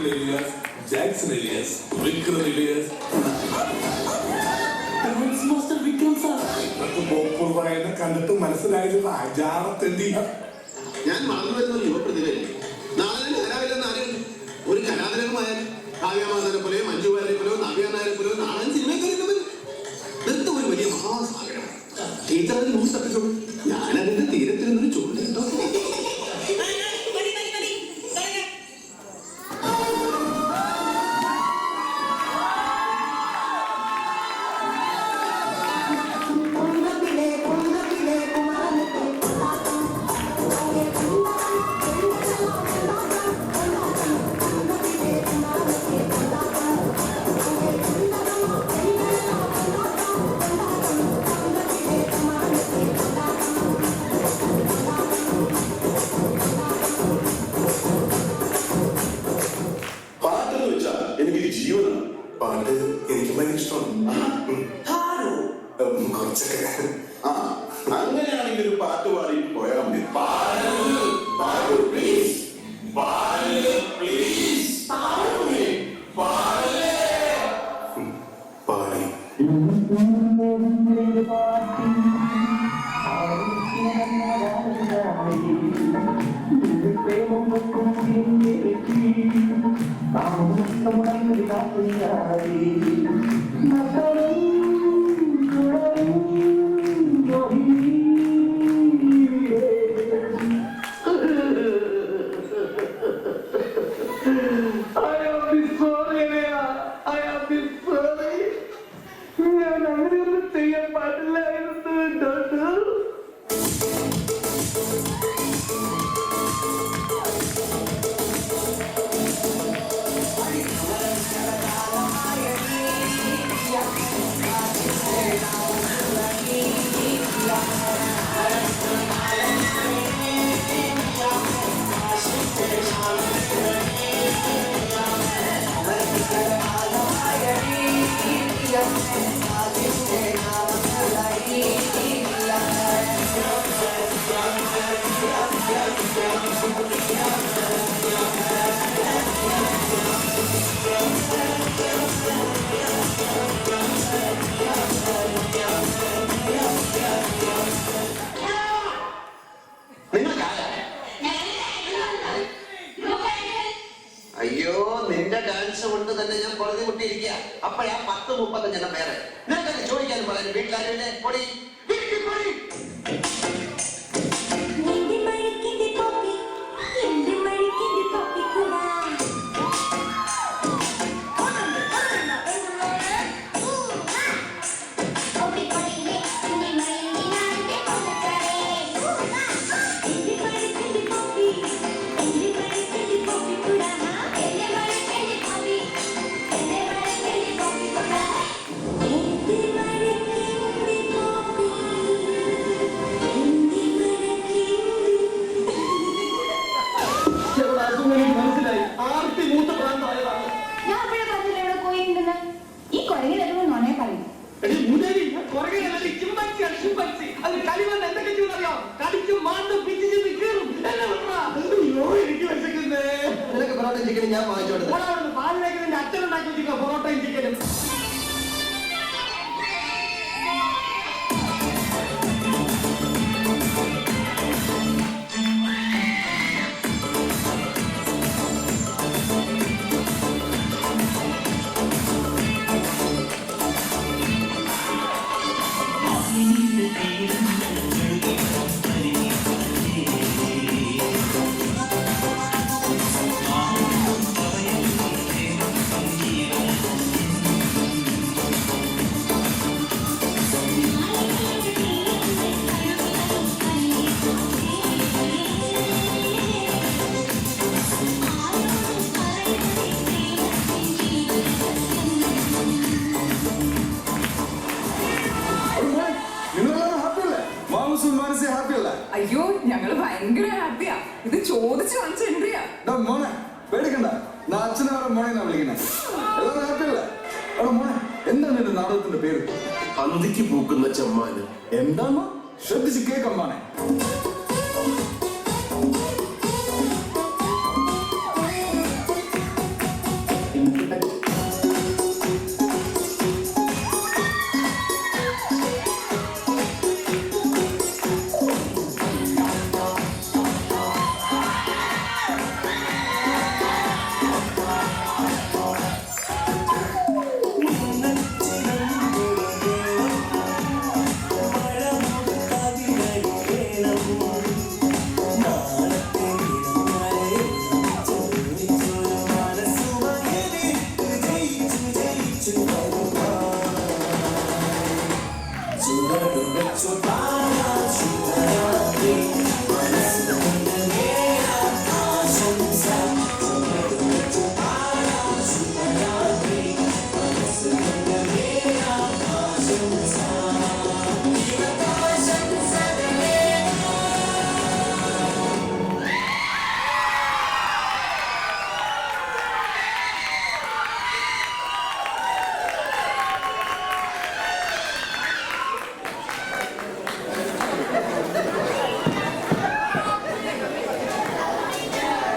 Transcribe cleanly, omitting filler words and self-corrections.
Michael Elias, Jackson Elias, Vikram Elias, master Vikram sir. ഇതൊക്കെ പോപ്പുളറായെന്ന് കണ്ടിട്ട് മനസ്സിലായത് അജാറത്തെണ്ടി. ഞാൻ വളർന്നു വരുന്ന യുവപ്രതിഭയല്ലേ, നാളെ കലാവില്ലെന്ന് ആരും ഒരു കലാതരകമായ കാവ്യമാധവനെ പോലെയോ മഞ്ജു വാര്യരെ പോലെയോ നവ്യ നായരെ പോലെയോ നാളെ സിനിമയിൽ നൃത്തം ഒരു വലിയ മഹാസാഗരമാണ്. ടീച്ചർ അതിൽ നൂറ് തപ്പിച്ചോളൂ, ഞാനതിന്റെ തീരത്തിൽ നിന്നൊരു ചൂണ്ടുണ്ടോ. പാട്ട് എനിക്ക് ഭയങ്കര ഇഷ്ടമാണ്. കുറച്ചൊക്കെ. അങ്ങനെയാണെങ്കിൽ ഒരു പാട്ട് പാടിയിട്ട് പോയാൽ മതി. പാടി അയ്യോ, നിന്റെ ഡാൻസ് കൊണ്ട് തന്നെ ഞാൻ പൊറുതി മുട്ടിയിരിക്കുക. അപ്പോഴാ 10-35 പേരെ നിനക്കത് ചോദിക്കാനും പറയാനും വീട്ടിലാരുമില്ലേ? പൊടി ഞാൻ വാങ്ങിച്ചോട്ടെ. അച്ഛനുണ്ടാക്കി പൊറോട്ടയും ചിക്കനും. അയ്യോ, ഞങ്ങള് ഭയങ്കര ഹാപ്പിയാ. ഇത് ചോദിച്ചു വാങ്ങിച്ച എൻട്രിയാ. മോനെ പേടിക്കണ്ട, അച്ഛനെ വേറെ മോനെ വിളിക്കണേ. എല്ലാവരും ഹാപ്പിയല്ലേ? മോനെ, എന്താണ് എന്റെ നാടകത്തിന്റെ പേര്? അന്തിക്ക് പൂക്കുന്ന ചെമ്മാന്. എന്താണോ ശ്രദ്ധിച്ച് കേൾക്കാം മോനെ.